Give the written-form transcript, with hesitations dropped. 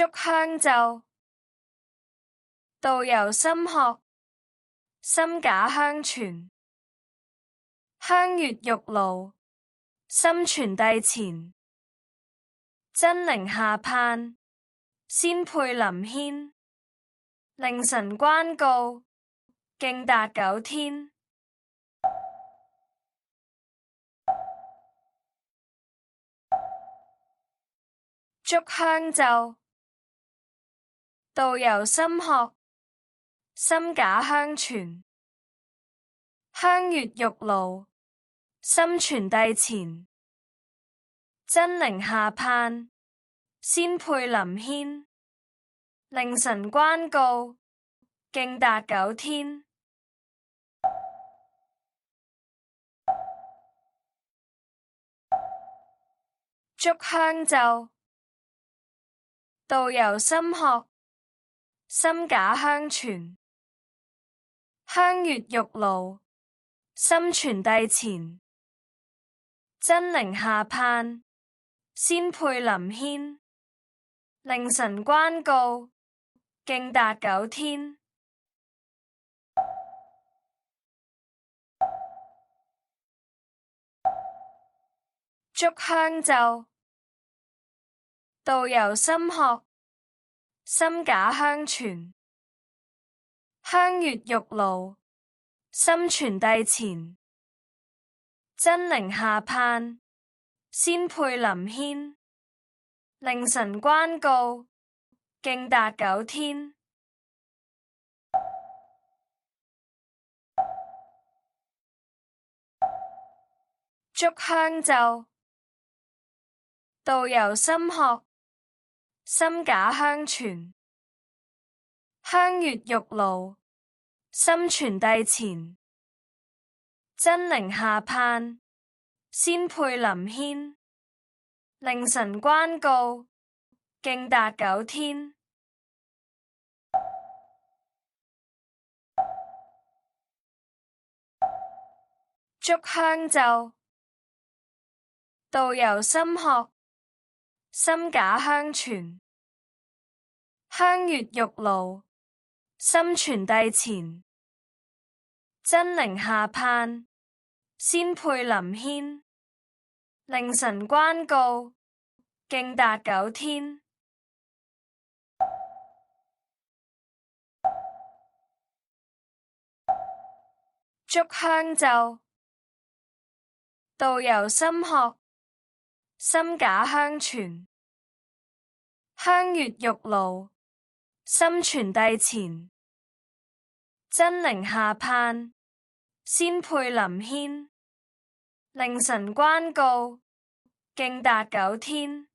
燭香咒，道由心學，心假香傳，香月玉爐，心傳帝前，真靈下盼，仙配臨軒，令神關告，敬達九天。燭香咒，道由心學，心假香傳，香月玉爐，心傳帝前，真靈下盼，仙配臨軒，令神關告，敬達九天。燭香咒，道由心學，心假香傳，香月玉爐，心傳帝前，真靈下盼，仙配臨軒，令神關告，敬達九天。燭香咒，道由心學，心假香傳，香月玉爐，心傳帝前，真靈下盼，仙配臨軒，令神關告，敬達九天。燭香咒，道由心學，心假香傳，香月玉爐，心傳帝前，真靈下盼，仙配臨軒，令神關告，敬達九天。燭香咒，道由心學，心假香傳，香月玉爐，心傳帝前，真靈下盼，仙配臨軒，令神關告，敬達九天。燭香咒，道由心學，心假香傳，香月玉爐，心傳帝前，真靈下盼，仙配臨軒，令神關告，敬達九天。